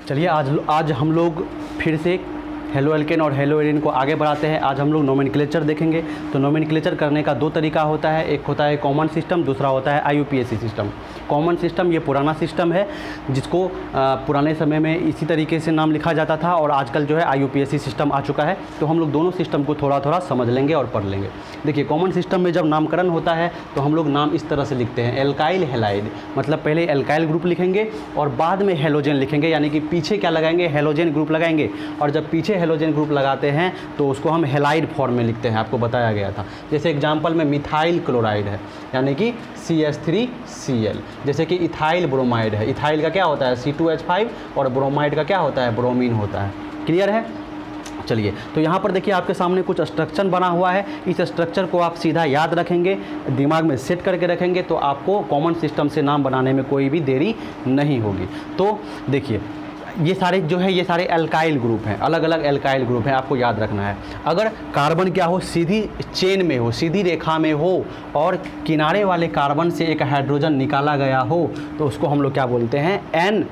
चलिए आज हम लोग फिर से हेलो एल्केन और हेलो एरिन को आगे बढ़ाते हैं। आज हम लोग नोमेनक्लेचर देखेंगे। तो नोमेनक्लेचर करने का दो तरीका होता है, एक होता है कॉमन सिस्टम, दूसरा होता है IUPAC सिस्टम। कॉमन सिस्टम ये पुराना सिस्टम है जिसको पुराने समय में इसी तरीके से नाम लिखा जाता था और आजकल जो है IUPAC सिस्टम आ चुका है। तो हम लोग दोनों सिस्टम को थोड़ा थोड़ा समझ लेंगे और पढ़ लेंगे। देखिए, कॉमन सिस्टम में जब नामकरण होता है तो हम लोग नाम इस तरह से लिखते हैं, एल्काइल हैलाइड, मतलब पहले एल्काइल ग्रुप लिखेंगे और बाद में हेलोजन लिखेंगे, यानी कि पीछे क्या लगाएंगे, हेलोजन ग्रुप लगाएंगे। और जब पीछे हेलोजन ग्रुप लगाते हैं तो उसको हम हैलाइड फॉर्म में लिखते हैं, आपको बताया गया था। जैसे एग्जाम्पल में मिथाइल क्लोराइड है, यानी कि CH3Cl। जैसे कि इथाइल ब्रोमाइड है, इथाइल का क्या होता है C2H5 और ब्रोमाइड का क्या होता है, ब्रोमीन होता है। क्लियर है? चलिए, तो यहाँ पर देखिए आपके सामने कुछ स्ट्रक्चर बना हुआ है। इस स्ट्रक्चर को आप सीधा याद रखेंगे, दिमाग में सेट करके रखेंगे, तो आपको कॉमन सिस्टम से नाम बनाने में कोई भी देरी नहीं होगी। तो देखिए, ये सारे जो है ये सारे एल्काइल ग्रुप हैं, अलग अलग एल्काइल ग्रुप हैं, आपको याद रखना है। अगर कार्बन क्या हो, सीधी चेन में हो, सीधी रेखा में हो और किनारे वाले कार्बन से एक हाइड्रोजन निकाला गया हो तो उसको हम लोग क्या बोलते हैं, एन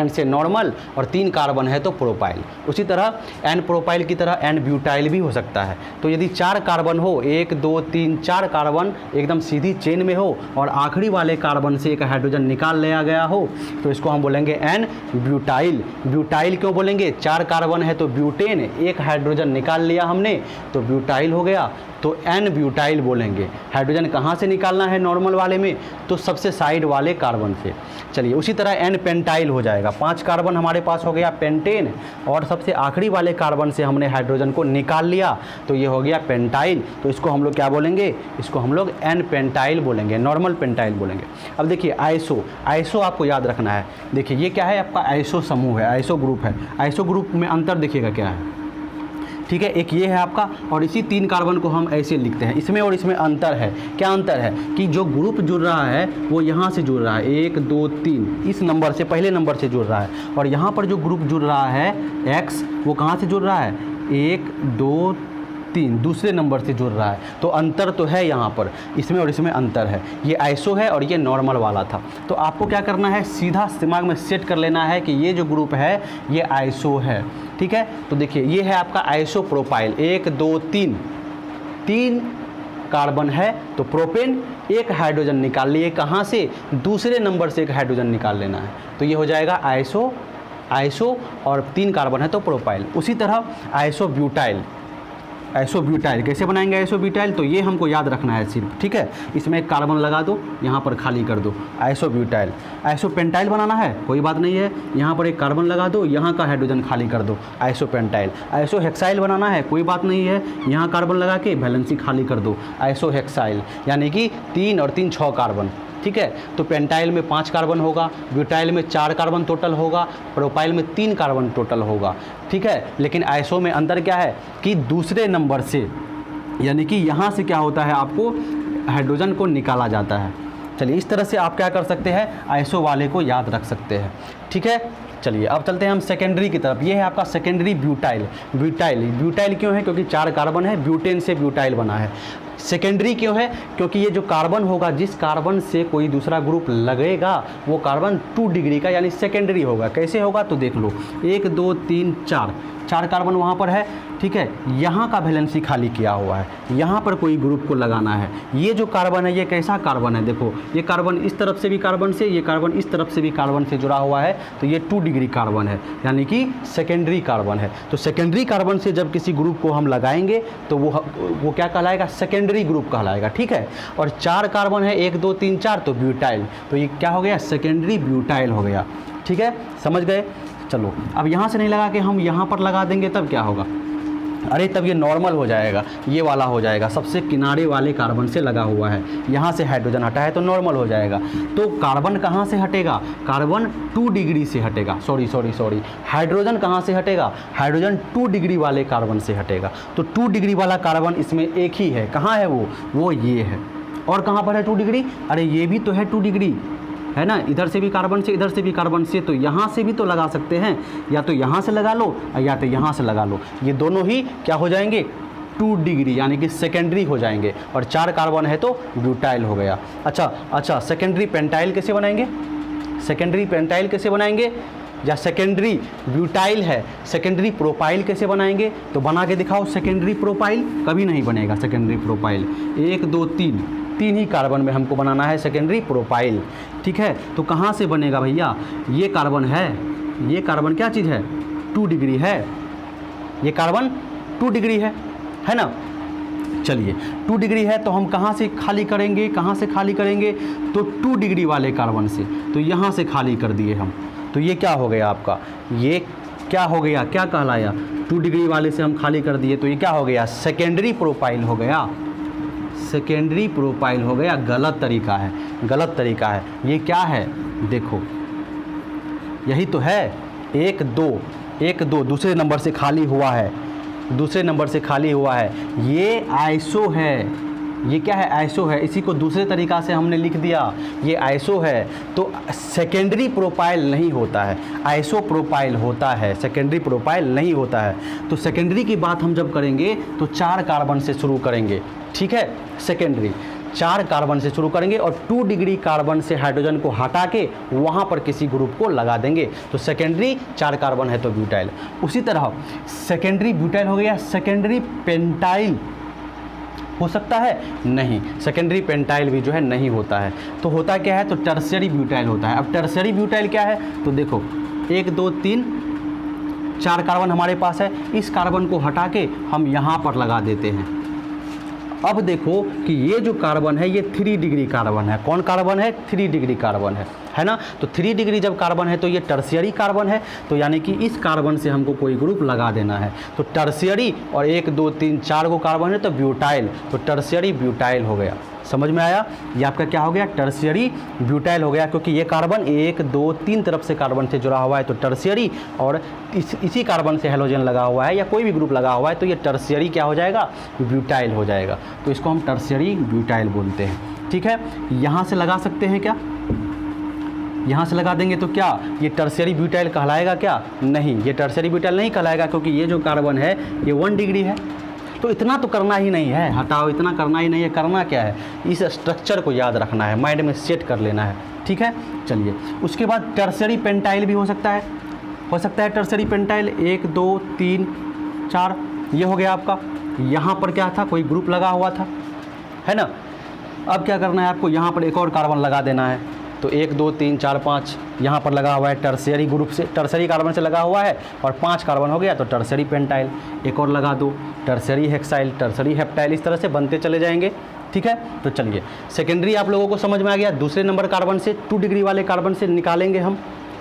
से नॉर्मल, और 3 कार्बन है तो प्रोपाइल। उसी तरह एन प्रोपाइल की तरह एन ब्यूटाइल भी हो सकता है। तो यदि 4 कार्बन हो, 1 2 3 4 कार्बन एकदम सीधी चेन में हो और आखिरी वाले कार्बन से एक हाइड्रोजन निकाल लिया गया हो तो इसको हम बोलेंगे एन ब्यूटाइल। ब्यूटाइल क्यों बोलेंगे, 4 कार्बन है तो ब्यूटेन, एक हाइड्रोजन निकाल लिया हमने तो ब्यूटाइल हो गया, तो एन ब्यूटाइल बोलेंगे। हाइड्रोजन कहाँ से निकालना है नॉर्मल वाले में, तो सबसे साइड वाले कार्बन से। चलिए, उसी तरह एन पेंटाइल हो जाएगा, 5 कार्बन हमारे पास हो गया पेंटेन और सबसे आखिरी वाले कार्बन से हमने हाइड्रोजन को निकाल लिया तो ये हो गया पेंटाइल। तो इसको हम लोग क्या बोलेंगे, इसको हम लोग एन पेंटाइल बोलेंगे, नॉर्मल पेंटाइल बोलेंगे। अब देखिए आइसो आपको याद रखना है। देखिए, ये क्या है, आपका आइसो समूह है, आइसो ग्रुप है। आइसो ग्रुप में अंतर देखिएगा क्या है, ठीक है। एक ये है आपका और इसी 3 कार्बन को हम ऐसे लिखते हैं। इसमें और इसमें अंतर है, क्या अंतर है कि जो ग्रुप जुड़ रहा है वो यहाँ से जुड़ रहा है, 1 2 3 इस नंबर से, पहले नंबर से जुड़ रहा है, और यहाँ पर जो ग्रुप जुड़ रहा है X वो कहाँ से जुड़ रहा है, 1 2 3 दूसरे नंबर से जुड़ रहा है। तो अंतर तो है यहाँ पर, इसमें और इसमें अंतर है। ये आइसो है और ये नॉर्मल वाला था। तो आपको क्या करना है, सीधा दिमाग में सेट कर लेना है कि ये जो ग्रुप है ये आइसो है, ठीक है। तो देखिए, ये है आपका आइसो प्रोपाइल, 1 2 3 कार्बन है तो प्रोपेन, एक हाइड्रोजन निकाल लिए, कहाँ से, दूसरे नंबर से एक हाइड्रोजन निकाल लेना है तो ये हो जाएगा आइसो और 3 कार्बन है तो प्रोपाइल। उसी तरह आइसोब्यूटाइल कैसे बनाएंगे, आइसोब्यूटाइल तो ये हमको याद रखना है सिर्फ, ठीक है। इसमें एक कार्बन लगा दो, यहाँ पर खाली कर दो, आइसोब्यूटाइल। आइसोपेंटाइल बनाना है, कोई बात नहीं है, यहाँ पर एक कार्बन लगा दो, यहाँ का हाइड्रोजन खाली कर दो, आइसोपेंटाइल। आइसोहेक्साइल बनाना है, कोई बात नहीं है, यहाँ कार्बन लगा के वैलेंसी खाली कर दो, आइसोहेक्साइल, यानी कि 3 और 3 6 कार्बन, ठीक है। तो पेंटाइल में 5 कार्बन होगा, ब्यूटाइल में 4 कार्बन टोटल होगा, प्रोपाइल में 3 कार्बन टोटल होगा, ठीक है। लेकिन आइसो में अंतर क्या है कि दूसरे नंबर से, यानी कि यहाँ से क्या होता है, आपको हाइड्रोजन को निकाला जाता है। चलिए, इस तरह से आप क्या कर सकते हैं, आइसो वाले को याद रख सकते हैं, ठीक है। चलिए, अब चलते हैं हम सेकेंडरी की तरफ। ये है आपका सेकेंडरी ब्यूटाइल क्यों है, क्योंकि 4 कार्बन है, ब्यूटेन से ब्यूटाइल बना है। सेकेंडरी क्यों है, क्योंकि ये जो कार्बन होगा, जिस कार्बन से कोई दूसरा ग्रुप लगेगा वो कार्बन 2 डिग्री का यानी सेकेंडरी होगा। कैसे होगा तो देख लो, 1 2 3 4 कार्बन वहाँ पर है, ठीक है। यहाँ का वैलेंसी खाली किया हुआ है, यहाँ पर कोई ग्रुप को लगाना है। ये जो कार्बन है ये कैसा कार्बन है, देखो ये कार्बन इस तरफ से भी कार्बन से, ये कार्बन इस तरफ से भी कार्बन से जुड़ा हुआ है, तो ये 2 डिग्री कार्बन है, यानी कि सेकेंडरी कार्बन है। तो सेकेंडरी कार्बन से जब किसी ग्रुप को हम लगाएंगे तो वो क्या कहलाएगा, सेकेंडरी ग्रुप कहलाएगा, ठीक है। और 4 कार्बन है, 1 2 3 4 तो ब्यूटाइल, तो ये क्या हो गया, सेकेंडरी ब्यूटाइल हो गया, ठीक है, समझ गए। चलो, अब यहाँ से नहीं लगा के हम यहाँ पर लगा देंगे तब क्या होगा, अरे तब ये नॉर्मल हो जाएगा, ये वाला हो जाएगा, सबसे किनारे वाले कार्बन से लगा हुआ है, यहाँ से हाइड्रोजन हटा है तो नॉर्मल हो जाएगा। तो कार्बन कहाँ से हटेगा, कार्बन 2 डिग्री से हटेगा, सॉरी हाइड्रोजन कहाँ से हटेगा, हाइड्रोजन 2 डिग्री वाले कार्बन से हटेगा। तो 2 डिग्री वाला कार्बन इसमें एक ही है, कहाँ है वो ये है। और कहाँ पर है 2 डिग्री, अरे ये भी तो है 2 डिग्री, है ना, इधर से भी कार्बन से, इधर से भी कार्बन से, तो यहाँ से भी तो लगा सकते हैं, या तो यहाँ से लगा लो या तो यहाँ से लगा लो, ये दोनों ही क्या हो जाएंगे, 2 डिग्री यानी कि सेकेंडरी हो जाएंगे। और 4 कार्बन है तो ब्यूटाइल हो गया। अच्छा, सेकेंडरी पेंटाइल कैसे बनाएंगे, या सेकेंडरी ब्यूटाइल है, सेकेंडरी प्रोपाइल कैसे बनाएंगे? तो बना के दिखाओ। सेकेंडरी प्रोपाइल कभी नहीं बनेगा। सेकेंडरी प्रोपाइल 1 2 3 तीन ही कार्बन में हमको बनाना है सेकेंडरी प्रोपाइल, ठीक है। तो कहाँ से बनेगा भैया? ये कार्बन है, ये कार्बन क्या चीज़ है? 2 डिग्री है, ये कार्बन 2 डिग्री है ना। चलिए 2 डिग्री है तो हम कहाँ से खाली करेंगे? कहाँ से खाली करेंगे? तो 2 डिग्री वाले कार्बन से, तो यहाँ से खाली कर दिए हम। तो ये क्या हो गया आपका? ये क्या हो गया? क्या कहलाया? 2 डिग्री वाले से हम खाली कर दिए, तो ये क्या हो गया? सेकेंडरी प्रोपाइल हो गया। सेकेंडरी प्रोपाइल हो गया। गलत तरीका है, गलत तरीका है। ये क्या है? देखो यही तो है। 1 2 दूसरे नंबर से खाली हुआ है, दूसरे नंबर से खाली हुआ है। ये आइसो है। ये क्या है? आइसो है। इसी को दूसरे तरीका से हमने लिख दिया, ये आइसो है। तो सेकेंडरी प्रोपाइल नहीं होता है, आइसो प्रोपाइल होता है, सेकेंडरी प्रोपाइल नहीं होता है। तो सेकेंडरी की बात हम जब करेंगे तो 4 कार्बन से शुरू करेंगे, ठीक है। सेकेंडरी 4 कार्बन से शुरू करेंगे और 2 डिग्री कार्बन से हाइड्रोजन को हटा के वहाँ पर किसी ग्रुप को लगा देंगे। तो सेकेंडरी 4 कार्बन है तो ब्यूटाइल। उसी तरह सेकेंडरी ब्यूटाइल हो गया। सेकेंडरी पेंटाइल हो सकता है? नहीं, सेकेंडरी पेंटाइल भी जो है नहीं होता है। तो होता क्या है? तो टर्शियरी ब्यूटाइल होता है। अब टर्शियरी ब्यूटाइल क्या है? तो देखो 1 2 3 4 कार्बन हमारे पास है। इस कार्बन को हटा के हम यहाँ पर लगा देते हैं। अब देखो कि ये जो कार्बन है ये 3 डिग्री कार्बन है। कौन कार्बन है? 3 डिग्री कार्बन है ना। तो 3 डिग्री जब कार्बन है तो ये टर्शियरी कार्बन है। तो यानी कि इस कार्बन से हमको कोई ग्रुप लगा देना है। तो टर्शियरी और 1 2 3 4 को कार्बन है तो ब्यूटाइल, तो टर्शियरी ब्यूटाइल हो गया। समझ में आया? ये आपका क्या हो गया? टर्शियरी ब्यूटाइल हो गया, क्योंकि ये कार्बन 1 2 3 तरफ से कार्बन से जुड़ा हुआ है तो टर्शियरी, और इसी कार्बन से हेलोजन लगा हुआ है या कोई भी ग्रुप लगा हुआ है तो ये टर्शियरी क्या हो जाएगा? ब्यूटाइल हो जाएगा। तो इसको हम टर्शियरी ब्यूटाइल बोलते हैं, ठीक है। यहाँ से लगा सकते हैं क्या? यहाँ से लगा देंगे तो क्या ये टर्शियरी ब्यूटाइल कहलाएगा क्या? नहीं, ये टर्शियरी ब्यूटाइल नहीं कहलाएगा, क्योंकि ये जो कार्बन है ये 1 डिग्री है। तो इतना तो करना ही नहीं है, हटाओ, इतना करना ही नहीं है। करना क्या है? इस स्ट्रक्चर को याद रखना है, माइंड में सेट कर लेना है, ठीक है। चलिए उसके बाद टर्शियरी पेंटाइल भी हो सकता है, टर्शियरी पेंटाइल 1 2 3 4 ये हो गया आपका। यहाँ पर क्या था? कोई ग्रुप लगा हुआ था, है ना। अब क्या करना है आपको? यहाँ पर एक और कार्बन लगा देना है। तो 1 2 3 4 5 यहाँ पर लगा हुआ है, टर्शियरी ग्रुप से, टर्शियरी कार्बन से लगा हुआ है, और 5 कार्बन हो गया तो टर्शियरी पेंटाइल। एक और लगा दो, टर्शियरी हेक्साइल, टर्शियरी हेप्टाइल, इस तरह से बनते चले जाएंगे, ठीक है। तो चलिए सेकेंडरी आप लोगों को समझ में आ गया। दूसरे नंबर कार्बन से 2 डिग्री वाले कार्बन से निकालेंगे हम,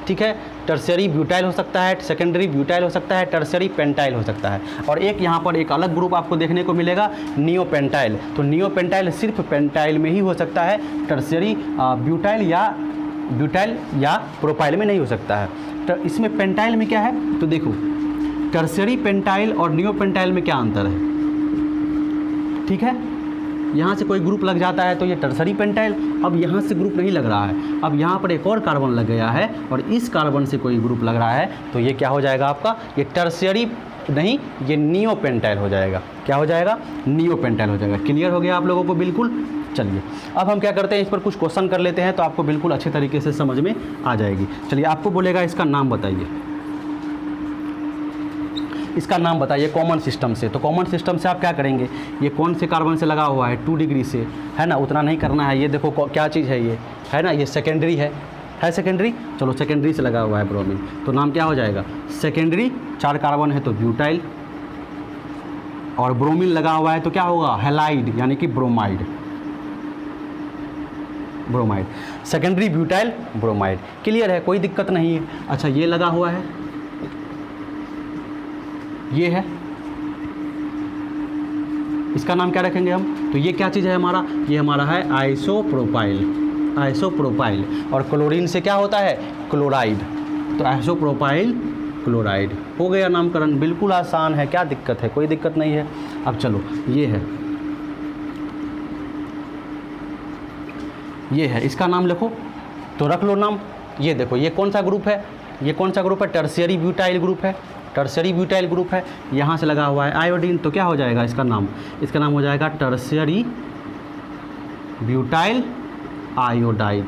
ठीक है। टर्शियरी ब्यूटाइल हो सकता है, सेकेंडरी ब्यूटाइल हो सकता है, टर्शियरी पेंटाइल हो सकता है। और एक यहाँ पर एक अलग ग्रुप आपको देखने को मिलेगा, नियो पेंटाइल। तो नियो पेंटाइल सिर्फ पेंटाइल में ही हो सकता है, टर्शियरी ब्यूटाइल या प्रोपाइल में नहीं हो सकता है। तो इसमें पेंटाइल में क्या है? तो देखो टर्शियरी पेंटाइल और नियो पेंटाइल में क्या अंतर है, ठीक है। यहाँ से कोई ग्रुप लग जाता है तो ये टर्शियरी पेंटाइल। अब यहाँ से ग्रुप नहीं लग रहा है, अब यहाँ पर एक और कार्बन लग गया है और इस कार्बन से कोई ग्रुप लग रहा है तो ये क्या हो जाएगा आपका? ये टर्शियरी नहीं, ये नियो पेंटाइल हो जाएगा। क्या हो जाएगा? नियो पेंटाइल हो जाएगा। क्लियर हो गया आप लोगों को? बिल्कुल। चलिए अब हम क्या करते हैं, इस पर कुछ क्वेश्चन कर लेते हैं तो आपको बिल्कुल अच्छे तरीके से समझ में आ जाएगी। चलिए आपको बोलेगा इसका नाम बताइए, इसका नाम बताइए कॉमन सिस्टम से। तो कॉमन सिस्टम से आप क्या करेंगे? ये कौन से कार्बन से लगा हुआ है? 2 डिग्री से, है ना। उतना नहीं करना है। ये देखो क्या चीज़ है ये, है ना, ये सेकेंडरी है सेकेंडरी। चलो सेकेंडरी से लगा हुआ है ब्रोमीन, तो नाम क्या हो जाएगा? सेकेंडरी। 4 कार्बन है तो ब्यूटाइल, और ब्रोमीन लगा हुआ है तो क्या होगा? हैलाइड, यानी कि bromide. Secondary butyl bromide. Clear है? कोई दिक्कत नहीं है। अच्छा ये लगा हुआ है, ये है, इसका नाम क्या रखेंगे हम? तो ये क्या चीज़ है हमारा? ये हमारा है आइसोप्रोपाइल। और क्लोरीन से क्या होता है? क्लोराइड। तो आइसोप्रोपाइल क्लोराइड हो गया नामकरण। बिल्कुल आसान है, क्या दिक्कत है? कोई दिक्कत नहीं है। अब चलो ये है, इसका नाम लिखो तो रख लो नाम। ये देखो ये कौन सा ग्रुप है? टर्शियरी ब्यूटाइल ग्रुप है, टर्शियरी ब्यूटाइल ग्रुप है। यहाँ से लगा हुआ है आयोडीन, तो क्या हो जाएगा इसका नाम? इसका नाम हो जाएगा tertiary butyl iodide.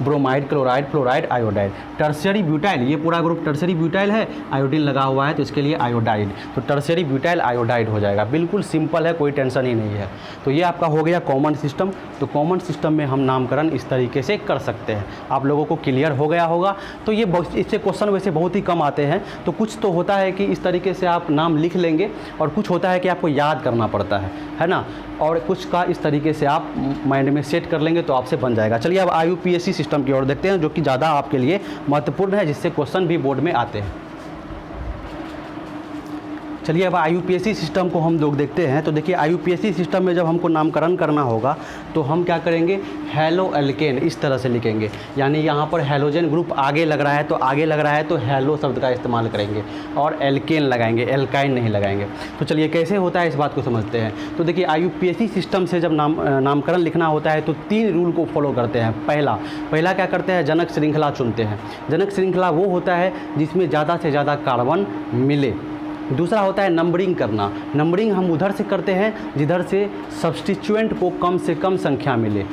Bromide, chloride, fluoride, iodide. Tertiary butyl, ये पूरा ग्रुप टर्शियरी ब्यूटाइल है, आयोडीन लगा हुआ है तो इसके लिए आयोडाइड, तो टर्शियरी ब्यूटाइल आयोडाइड हो जाएगा। बिल्कुल सिंपल है, कोई टेंशन ही नहीं है। तो ये आपका हो गया कॉमन सिस्टम। तो कॉमन सिस्टम में हम नामकरण इस तरीके से कर सकते हैं। आप लोगों को क्लियर हो गया होगा। तो ये इससे क्वेश्चन वैसे बहुत ही कम आते हैं। तो कुछ तो होता है कि इस तरीके से आप नाम लिख लेंगे और कुछ होता है कि आपको याद करना पड़ता है ना, और कुछ का इस तरीके से आप माइंड में सेट कर लेंगे तो आपसे बन जाएगा। चलिए अब IUPAC सिस्टम की ओर देखते हैं, जो कि ज़्यादा आपके लिए महत्वपूर्ण है, जिससे क्वेश्चन भी बोर्ड में आते हैं। चलिए अब IUPAC सिस्टम को हम लोग देखते हैं। तो देखिए IUPAC सिस्टम में जब हमको नामकरण करना होगा तो हम क्या करेंगे, हेलो एल्केन इस तरह से लिखेंगे, यानी यहाँ पर हेलोजन ग्रुप आगे लग रहा है तो आगे लग रहा है तो हेलो शब्द का इस्तेमाल करेंगे और एल्केन लगाएंगे, एल्काइन नहीं लगाएंगे। तो चलिए कैसे होता है इस बात को समझते हैं। तो देखिए IUPAC सिस्टम से जब नामकरण लिखना होता है तो 3 रूल को फॉलो करते हैं। पहला क्या करते हैं, जनक श्रृंखला चुनते हैं। जनक श्रृंखला वो होता है जिसमें ज़्यादा से ज़्यादा कार्बन मिले। दूसरा होता है नंबरिंग करना। नंबरिंग हम उधर से करते हैं जिधर से सब्स्टिट्यूएंट को कम से कम संख्या मिले।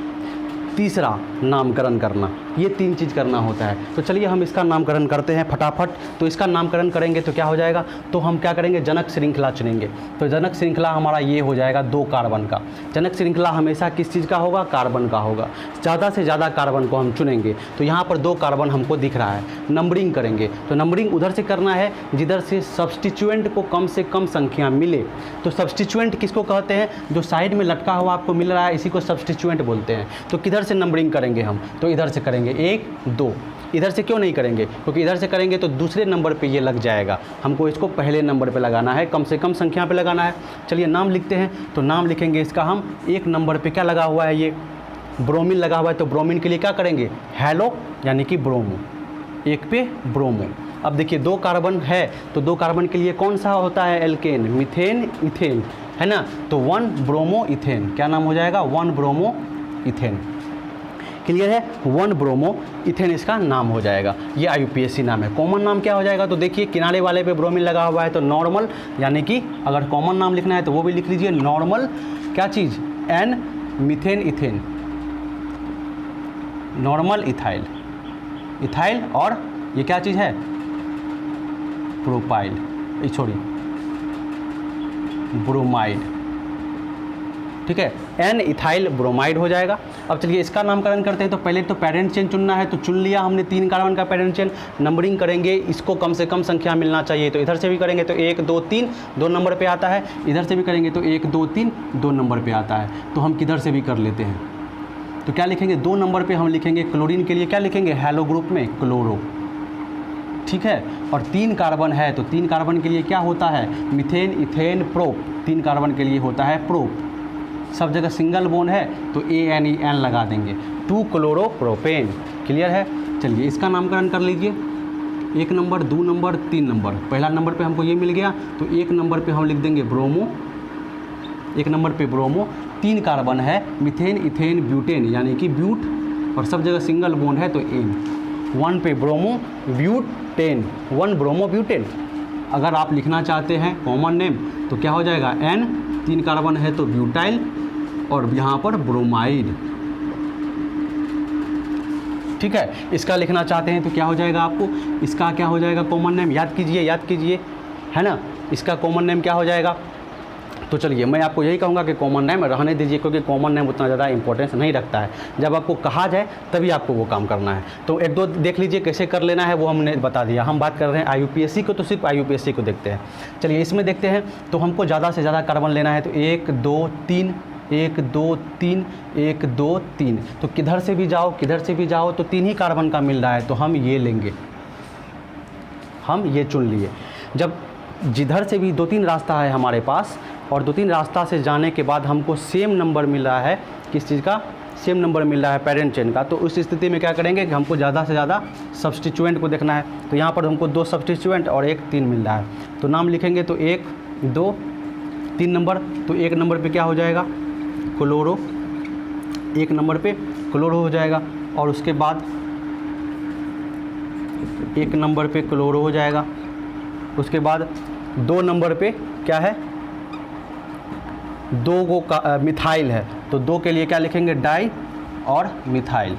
तीसरा नामकरण करना, ये 3 चीज़ करना होता है। तो चलिए हम इसका नामकरण करते हैं फटाफट। तो इसका नामकरण करेंगे तो क्या हो जाएगा, तो हम क्या करेंगे, जनक श्रृंखला चुनेंगे। तो जनक श्रृंखला हमारा ये हो जाएगा 2 कार्बन का। जनक श्रृंखला हमेशा किस चीज़ का होगा, कार्बन का होगा। ज़्यादा से ज़्यादा कार्बन को हम चुनेंगे। तो यहाँ पर 2 कार्बन हमको दिख रहा है। नंबरिंग करेंगे तो नंबरिंग उधर से करना है जिधर से सब्स्टिट्यूएंट को कम से कम संख्या मिले। तो सब्स्टिट्यूएंट किसको कहते हैं, जो साइड में लटका हुआ आपको मिल रहा है इसी को सब्स्टिट्यूएंट बोलते हैं। तो किधर से नंबरिंग करेंगे हम, तो इधर से करेंगे 1 2। इधर से क्यों नहीं करेंगे, क्योंकि इधर से करेंगे तो दूसरे नंबर पे ये लग जाएगा। हमको इसको पहले नंबर पे लगाना है, कम से कम संख्या पे लगाना है। चलिए नाम लिखते हैं। तो नाम लिखेंगे इसका हम 1 नंबर पे क्या लगा हुआ है, ये ब्रोमीन लगा हुआ है। तो ब्रोमीन के लिए क्या करेंगे, हेलो यानी कि ब्रोमो, 1 पे ब्रोमो। अब देखिए 2 कार्बन है तो 2 कार्बन के लिए कौन सा होता है, एल्केन, मीथेन, इथेन, है ना। तो 1 ब्रोमो इथेन, क्या नाम हो जाएगा, 1 ब्रोमो इथेन। क्लियर है, 1 ब्रोमो इथेन इसका नाम हो जाएगा। ये IUPAC नाम है। कॉमन नाम क्या हो जाएगा, तो देखिए किनारे वाले पे ब्रोमीन लगा हुआ है तो नॉर्मल, यानी कि अगर कॉमन नाम लिखना है तो वो भी लिख लीजिए, नॉर्मल क्या चीज़, n methane ethane, normal ethyl, ethyl, और ये क्या चीज़ है, प्रोपाइल, ब्रोमाइड, ठीक है, एन इथाइल ब्रोमाइड हो जाएगा। अब चलिए इसका नामकरण करते हैं। तो पहले तो पेरेंट चेन चुनना है, तो चुन लिया हमने 3 कार्बन का पेरेंट चेन। नंबरिंग करेंगे, इसको कम से कम संख्या मिलना चाहिए। तो इधर से भी करेंगे तो 1 2 3 2 नंबर पे आता है। इधर से भी करेंगे तो 1 2 3 2 नंबर पे आता है। तो हम किधर से भी कर लेते हैं। तो क्या लिखेंगे, 2 नंबर पर हम लिखेंगे क्लोरीन के लिए क्या लिखेंगे, हेलो ग्रुप में क्लोरो, ठीक है। और 3 कार्बन है तो 3 कार्बन के लिए क्या होता है, मीथेन इथेन प्रोप, 3 कार्बन के लिए होता है प्रोप। सब जगह सिंगल बोन है तो ANEN लगा देंगे, 2 क्लोरोप्रोपेन। क्लियर है। चलिए इसका नामकरण कर लीजिए। 1 नंबर, 2 नंबर, 3 नंबर। पहला नंबर पे हमको ये मिल गया तो 1 नंबर पे हम लिख देंगे ब्रोमो, 1 नंबर पे ब्रोमो। 3 कार्बन है, मीथेन इथेन ब्यूटेन, यानी कि ब्यूट, और सब जगह सिंगल बोन है तो एन। 1 पे ब्रोमो ब्यूटेन, 1 ब्रोमो ब्यूटेन। अगर आप लिखना चाहते हैं कॉमन नेम तो क्या हो जाएगा, N, 3 कार्बन है तो ब्यूटाइल, और यहाँ पर ब्रोमाइड, ठीक है। इसका लिखना चाहते हैं तो क्या हो जाएगा, आपको इसका क्या हो जाएगा कॉमन नेम, याद कीजिए, है ना। इसका कॉमन नेम क्या हो जाएगा। तो चलिए मैं आपको यही कहूँगा कि कॉमन नेम रहने दीजिए, क्योंकि कॉमन नेम उतना ज़्यादा इंपॉर्टेंस नहीं रखता है। जब आपको कहा जाए तभी आपको वो काम करना है। तो 1 2 देख लीजिए कैसे कर लेना है, वो हमने बता दिया। हम बात कर रहे हैं IUPAC को, तो सिर्फ IUPAC को देखते हैं। चलिए इसमें देखते हैं। तो हमको ज़्यादा से ज़्यादा कार्बन लेना है तो 1 2 3 1 2 3 1 2 3। तो किधर से भी जाओ तो 3 ही कार्बन का मिल रहा है तो हम ये लेंगे, हम ये चुन लिए। जब जिधर से भी 2-3 रास्ता है हमारे पास, और 2-3 रास्ता से जाने के बाद हमको सेम नंबर मिल रहा है, किस चीज़ का, सेम नंबर मिल रहा है पेरेंट चेन का। तो उस स्थिति में क्या करेंगे कि हमको ज़्यादा से ज़्यादा सब्स्टिट्यूएंट को देखना है। तो यहाँ पर हमको 2 सब्स्टिट्यूएंट और 1 3 मिल रहा है। तो नाम लिखेंगे तो 1 2 3 नंबर। तो 1 नंबर पे क्या हो जाएगा, क्लोरो, 1 नंबर पे क्लोरो हो जाएगा। और उसके बाद 1 नंबर पे क्लोरो हो जाएगा। उसके बाद 2 नंबर पे क्या है, 2 को मिथाइल है तो 2 के लिए क्या लिखेंगे, डाई और मिथाइल,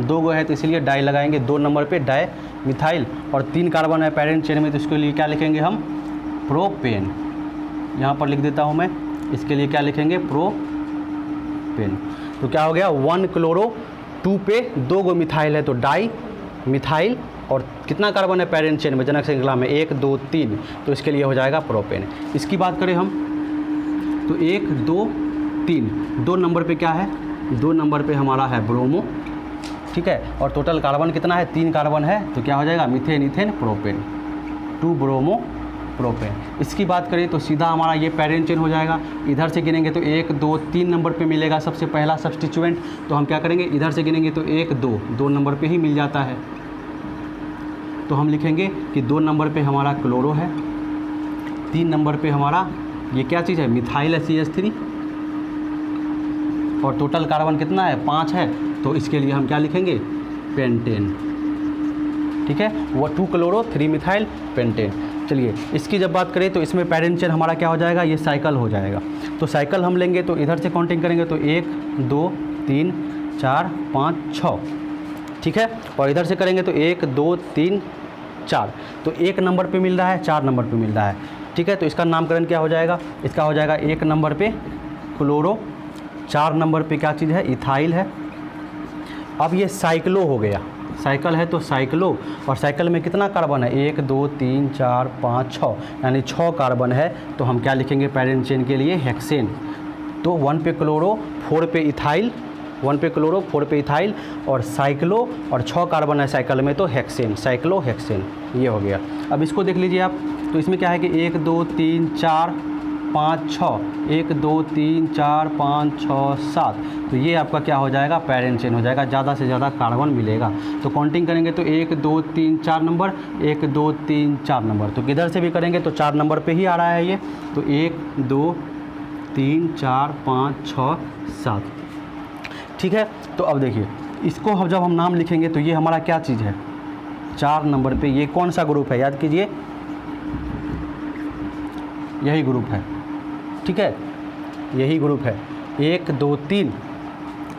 2 गो है तो इसलिए डाई लगाएंगे, 2 नंबर पे डाई मिथाइल, और 3 कार्बन है पैरेंट चेन में तो इसके लिए क्या लिखेंगे हम, प्रोपेन। यहाँ पर लिख देता हूँ मैं, इसके लिए क्या लिखेंगे, प्रोपेन। तो क्या हो गया, 1 क्लोरो, 2 पे 2 गो मिथाइल है तो डाई मिथाइल, और कितना कार्बन है पैरेंट चेन में, जनक श्रृंखला में 1 2 3, तो इसके लिए हो जाएगा प्रोपेन। इसकी बात करें हम तो 1 2 3, 2 नंबर पे क्या है, 2 नंबर पे हमारा है ब्रोमो, ठीक है, और टोटल कार्बन कितना है, 3 कार्बन है तो क्या हो जाएगा, methane ethane propane, 2 bromo propane. इसकी बात करें तो सीधा हमारा ये पैरेंट चेन हो जाएगा। इधर से गिनेंगे तो 1 2 3 नंबर पे मिलेगा सबसे पहला सब्स्टिट्यूएंट, तो हम क्या करेंगे, इधर से गिनेंगे तो 1 2 नंबर पे ही मिल जाता है, तो हम लिखेंगे कि 2 नंबर पे हमारा क्लोरो है, 3 नंबर पे हमारा ये क्या चीज़ है, मिथाइल है CH3, और टोटल कार्बन कितना है, 5 है, तो इसके लिए हम क्या लिखेंगे, पेंटेन, ठीक है, वो 2 क्लोरो 3 मिथाइल पेंटेन। चलिए इसकी जब बात करें तो इसमें पैरेंट चेन हमारा क्या हो जाएगा, ये साइकिल हो जाएगा। तो साइकिल हम लेंगे तो इधर से काउंटिंग करेंगे तो 1 2 3 4 5 6, ठीक है, और इधर से करेंगे तो 1 2 3 4, तो 1 नंबर पे मिल रहा है, 4 नंबर पे मिल रहा है, ठीक है। तो इसका नामकरण क्या हो जाएगा, इसका हो जाएगा 1 नंबर पे क्लोरो, 4 नंबर पे क्या चीज़ है, इथाइल है। अब ये साइक्लो हो गया, साइकिल है तो साइक्लो, और साइकिल में कितना कार्बन है, 1 2 3 4 5 6, यानी 6 कार्बन है, तो हम क्या लिखेंगे पैरेंट चेन के लिए, हेक्सेन। तो 1 पे क्लोरो 4 पे इथाइल, 1 पे क्लोरो 4 पे इथाइल, और साइक्लो, और 6 कार्बन है साइकिल में तो हेक्सेन, साइक्लो हेक्सेन, ये हो गया। अब इसको देख लीजिए आप, तो इसमें क्या है कि 1 2 3 4 5 6, 1 2 3 4 5 6 7, तो ये आपका क्या हो जाएगा, पैरेंट चेन हो जाएगा, ज़्यादा से ज़्यादा कार्बन मिलेगा। तो काउंटिंग करेंगे तो 1 2 3 4 नंबर, 1 2 3 4 नंबर, तो किधर से भी करेंगे तो 4 नंबर पे ही आ रहा है ये, तो 1 2 3 4 5 6 7, ठीक है। तो अब देखिए इसको हम जब हम नाम लिखेंगे तो ये हमारा क्या चीज़ है, 4 नंबर पे ये कौन सा ग्रुप है, याद कीजिए, यही ग्रुप है, ठीक है, यही ग्रुप है, 1 2 3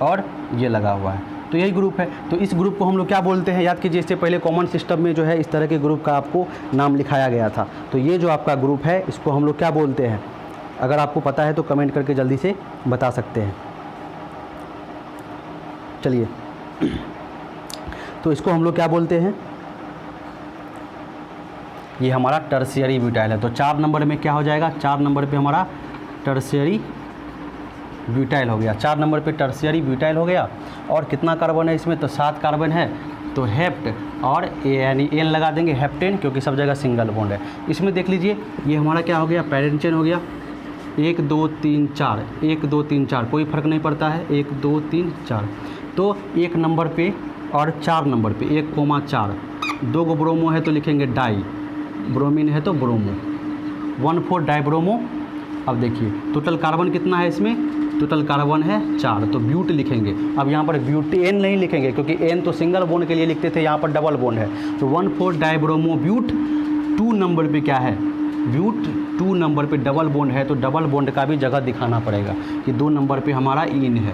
और ये लगा हुआ है, तो यही ग्रुप है। तो इस ग्रुप को हम लोग क्या बोलते हैं, याद कीजिए, इससे पहले कॉमन सिस्टम में जो है इस तरह के ग्रुप का आपको नाम लिखाया गया था। तो ये जो आपका ग्रुप है इसको हम लोग क्या बोलते हैं, अगर आपको पता है तो कमेंट करके जल्दी से बता सकते हैं। चलिए तो इसको हम लोग क्या बोलते हैं, ये हमारा टर्शियरी ब्यूटाइल है। तो 4 नंबर में क्या हो जाएगा, 4 नंबर पे हमारा टर्शियरी ब्यूटाइल हो गया, 4 नंबर पे टर्शियरी ब्यूटाइल हो गया। और कितना कार्बन है इसमें, तो 7 कार्बन है, तो हेप्ट और यानी एन लगा देंगे, हेप्टेन, क्योंकि सब जगह सिंगल बॉन्ड है। इसमें देख लीजिए ये हमारा क्या हो गया, पैरेंट चेन हो गया, 1 2 3 4, 1 2 3 4, कोई फ़र्क नहीं पड़ता है, 1 2 3 4। तो 1 नंबर पे और 4 नंबर पे 1,4, 2 गो ब्रोमो है तो लिखेंगे डाई, ब्रोमीन है तो ब्रोमो, 1,4 डाइब्रोमो। अब देखिए टोटल कार्बन कितना है इसमें, टोटल कार्बन है 4, तो ब्यूट लिखेंगे। अब यहाँ पर ब्यूटेन नहीं लिखेंगे क्योंकि एन तो सिंगल बॉन्ड के लिए लिखते थे, यहाँ पर डबल बॉन्ड है, तो 1,4 डाइब्रोमो ब्यूट। 2 नंबर पे क्या है, ब्यूट 2 नंबर पे डबल बॉन्ड है, तो डबल बॉन्ड का भी जगह दिखाना पड़ेगा कि 2 नंबर पे हमारा इन है,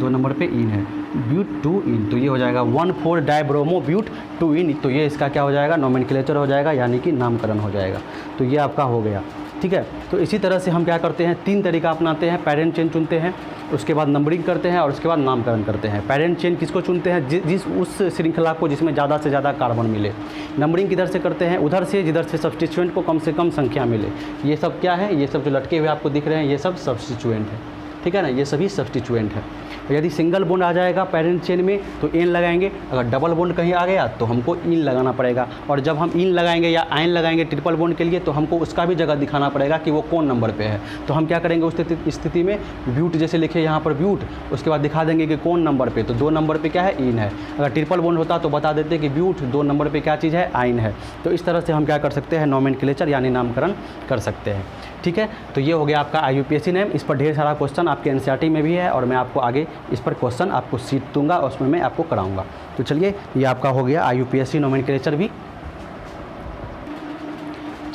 2 नंबर पे इन है, ब्यूट 2 इन, तो ये हो जाएगा 1,4 डाइब्रोमो ब्यूट 2 इन। तो ये इसका क्या हो जाएगा, नोमेनक्लेचर हो जाएगा, यानी कि नामकरण हो जाएगा। तो ये आपका हो गया, ठीक है। तो इसी तरह से हम क्या करते हैं, 3 तरीका अपनाते हैं, पैरेंट चेन चुनते हैं, उसके बाद नंबरिंग करते हैं और उसके बाद नामकरण करते हैं। पैरेंट चेन किसको चुनते हैं, जिस उस श्रृंखला को जिसमें ज़्यादा से ज़्यादा कार्बन मिले। नंबरिंग किधर से करते हैं, उधर से जिधर से सब्स्टिट्यूएंट को कम से कम संख्या मिले। ये सब क्या है, ये सब जो लटके हुए आपको दिख रहे हैं ये सब सब्स्टिट्यूएंट है, ठीक है ना, ये सभी सब्स्टिट्यूएंट है। यदि सिंगल बॉन्ड आ जाएगा पैरेंट चेन में तो एन लगाएंगे, अगर डबल बॉन्ड कहीं आ गया तो हमको इन लगाना पड़ेगा, और जब हम इन लगाएंगे या आयन लगाएंगे ट्रिपल बॉन्ड के लिए तो हमको उसका भी जगह दिखाना पड़ेगा कि वो कौन नंबर पे है। तो हम क्या करेंगे उस स्थिति में, ब्यूट जैसे लिखे यहाँ पर ब्यूट, उसके बाद दिखा देंगे कि कौन नंबर पे, तो 2 नंबर पे क्या है, इन है। अगर ट्रिपल बॉन्ड होता तो बता देते कि ब्यूट 2 नंबर पे क्या चीज़ है, आयन है। तो इस तरह से हम क्या कर सकते हैं, नोमेनक्लेचर यानी नामकरण कर सकते हैं, ठीक है। तो ये हो गया आपका IUPAC नेम। इस पर ढेर सारा क्वेश्चन आपके NCERT में भी है और मैं आपको आगे इस पर क्वेश्चन आपको सीट दूंगा और उसमें मैं आपको कराऊंगा। तो चलिए ये आपका हो गया IUPAC नोमेनक्लेचर भी।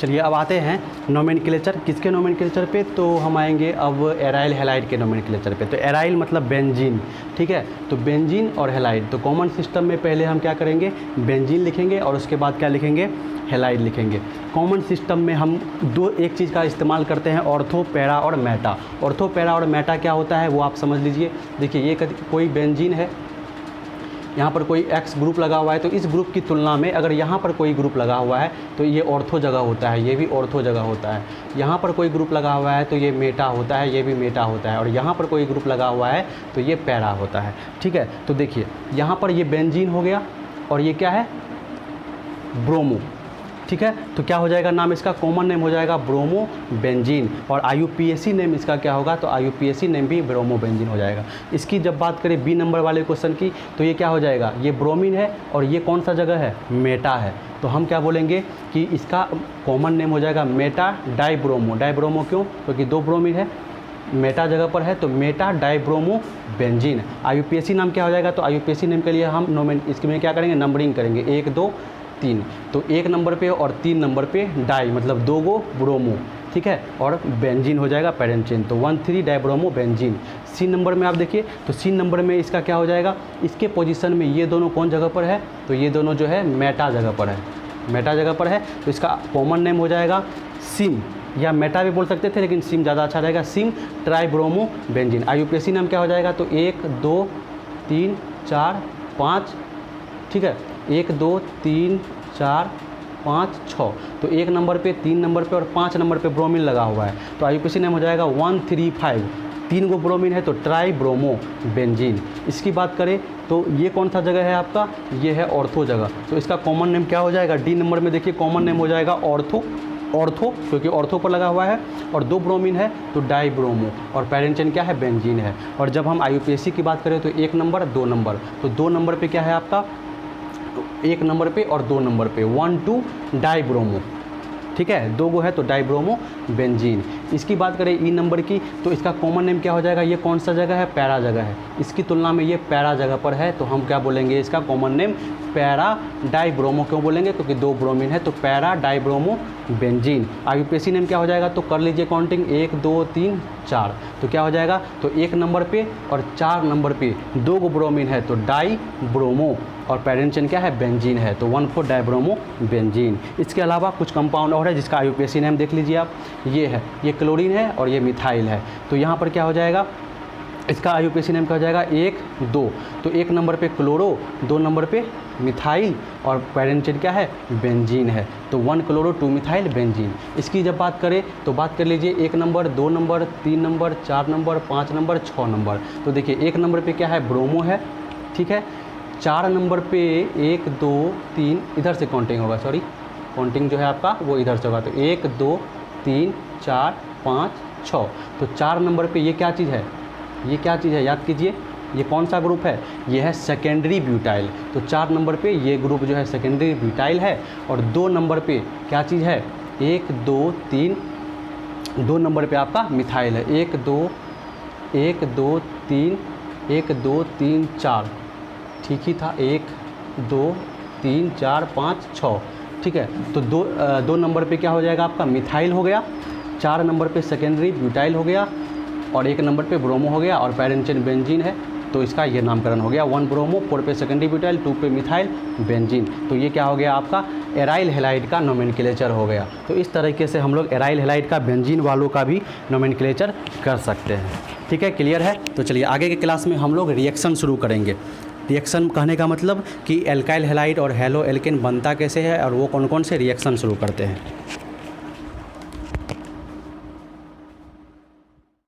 चलिए अब आते हैं नोमेनक्लेचर। किसके नोमेनक्लेचर पे? तो हम आएंगे अब एराइल हैलाइड के नोमेनक्लेचर पे। तो एराइल मतलब बेंजीन, ठीक है। तो बेंजीन और हैलाइड, तो कॉमन सिस्टम में पहले हम क्या करेंगे, बेंजीन लिखेंगे और उसके बाद क्या लिखेंगे, हैलाइड लिखेंगे। कॉमन सिस्टम में हम एक चीज़ का इस्तेमाल करते हैं, ऑर्थो, पैरा और मेटा। ऑर्थो, पैरा और मेटा क्या होता है वो आप समझ लीजिए। देखिए ये कोई बेंजीन है, यहाँ पर कोई X ग्रुप लगा हुआ है, तो इस ग्रुप की तुलना में अगर यहाँ पर कोई ग्रुप लगा हुआ है तो ये ऑर्थो जगह होता है, ये भी ऑर्थो जगह होता है। यहाँ पर कोई ग्रुप लगा हुआ है तो ये मेटा होता है, ये भी मेटा होता है। और यहाँ पर कोई ग्रुप लगा हुआ है तो ये पैरा होता है, ठीक है। तो देखिए यहाँ पर ये बेंजीन हो गया और ये क्या है, ब्रोमो, ठीक है। तो क्या हो जाएगा नाम इसका, कॉमन नेम हो जाएगा ब्रोमो बेंजीन। और IUPAC नेम इसका क्या होगा, तो IUPAC नेम भी ब्रोमो बेंजीन हो जाएगा। इसकी जब बात करें बी नंबर वाले क्वेश्चन की, तो ये क्या हो जाएगा, ये ब्रोमीन है और ये कौन सा जगह है, मेटा है। तो हम क्या बोलेंगे कि इसका कॉमन नेम हो जाएगा मेटा डाइब्रोमो। डाइब्रोमो क्यों, क्योंकि दो ब्रोमीन है, मेटा जगह पर है, तो मेटा डाइब्रोमो बेंजीन। IUPAC नाम क्या हो जाएगा, तो IUPAC नेम के लिए हम इसमें क्या करेंगे, नंबरिंग करेंगे 1 2 3। तो 1 नंबर पे और 3 नंबर पे डाई मतलब 2 गो ब्रोमो, ठीक है। और बेंजीन हो जाएगा पेरेंट चेन, तो 1 3 डाइब्रोमो बेंजीन। सी नंबर में आप देखिए, तो सी नंबर में इसका क्या हो जाएगा, इसके पोजीशन में ये दोनों कौन जगह पर है, तो ये दोनों जो है मेटा जगह पर है, मेटा जगह पर है। तो इसका कॉमन नेम हो जाएगा सिम, या मेटा भी बोल सकते थे लेकिन सिम ज़्यादा अच्छा रहेगा, सिम ट्राइब्रोमो बेंजीन। IUPAC नाम क्या हो जाएगा, तो 1 2 3 4 5, ठीक है, 1 2 3 4 5 6। तो 1 नंबर पे, 3 नंबर पे और 5 नंबर पे ब्रोमीन लगा हुआ है, तो IUPAC नेम हो जाएगा 1 3 5। 3 गो ब्रोमीन है तो ट्राइब्रोमो बेंजीन। इसकी बात करें तो ये कौन सा जगह है आपका, ये है ऑर्थो जगह, तो इसका कॉमन नेम क्या हो जाएगा, डी नंबर में देखिए कॉमन नेम हो जाएगा ऑर्थो। ऑर्थो क्योंकि ऑर्थो पर लगा हुआ है और 2 ब्रोमीन है तो डाइब्रोमो, और पेरेंट चेन क्या है, बेंजीन है। और जब हम IUPAC की बात करें तो 1 नंबर 2 नंबर, तो 2 नंबर पे क्या है आपका, 1 नंबर पे और 2 नंबर पे 1 2 डाइब्रोमो, ठीक है, 2 गो है तो डाइब्रोमो बेंजीन। इसकी बात करें ई नंबर की, तो इसका कॉमन नेम क्या हो जाएगा, ये कौन सा जगह है, पैरा जगह है, इसकी तुलना में ये पैरा जगह पर है, तो हम क्या बोलेंगे, इसका कॉमन नेम पैरा डाइब्रोमो। क्यों बोलेंगे, क्योंकि 2 ब्रोमीन है तो para dibromo benzene. IUPAC name क्या हो जाएगा, तो कर लीजिए काउंटिंग 1 2 3 4। तो क्या हो जाएगा, तो 1 नंबर पे और 4 नंबर पे 2 गो ब्रोमीन है तो डाइब्रोमो, और पेरेंट चेन क्या है, बेंजीन है, तो 1 4 डाइब्रोमो बेंजीन। इसके अलावा कुछ कंपाउंड और है जिसका IUPAC नेम देख लीजिए आप, ये है, ये क्लोरीन है और ये मिथाइल है। तो यहाँ पर क्या हो जाएगा, इसका IUPAC नेम क्या हो जाएगा, 1 2। तो 1 नंबर पे क्लोरो, 2 नंबर पे मिथाइल और पेरेंट चेन क्या है, बेंजीन है, तो 1 क्लोरो 2 मिथाइल बेंजीन। इसकी जब बात करें तो बात कर लीजिए 1 number 2 number 3 number 4 number 5 number 6 number. तो देखिए 1 नंबर पे क्या है, ब्रोमो है, ठीक है। 4 नंबर पे 1 2 3, इधर से काउंटिंग होगा, सॉरी काउंटिंग जो है आपका वो इधर से होगा, तो 1 2 3 4 5 6। तो 4 नंबर पे ये क्या चीज़ है, ये क्या चीज़ है, याद कीजिए, ये कौन सा ग्रुप है, ये है सेकेंडरी ब्यूटाइल। तो 4 नंबर पे ये ग्रुप जो है सेकेंडरी ब्यूटाइल है। और 2 नंबर पे क्या चीज़ है, 1 2 3, 2 नंबर पे आपका मिथाइल है, 1 2 3 1 2 3 4, ठीक ही था, 1 2 3 4 5 6, ठीक है। तो 2 नंबर पे क्या हो जाएगा आपका, मिथाइल हो गया, 4 नंबर पे सेकेंडरी ब्यूटाइल हो गया, और 1 नंबर पे ब्रोमो हो गया, और पेरेंट चेन बेंजीन है, तो इसका ये नामकरण हो गया। 1 ब्रोमो, 4 पे सेकेंडरी ब्यूटाइल, 2 पे मिथाइल बेंजीन। तो ये क्या हो गया आपका, एराइल हैलाइड का नोमेनक्लेचर हो गया। तो इस तरीके से हम लोग एराइल हैलाइड का बेंजीन वालों का भी नोमेनक्लेचर कर सकते हैं, ठीक है, क्लियर है। तो चलिए आगे के क्लास में हम लोग रिएक्शन शुरू करेंगे। रिएक्शन कहने का मतलब कि एल्काइल हैलाइड और हेलो एल्केन बनता कैसे है और वो कौन कौन से रिएक्शन शुरू करते हैं।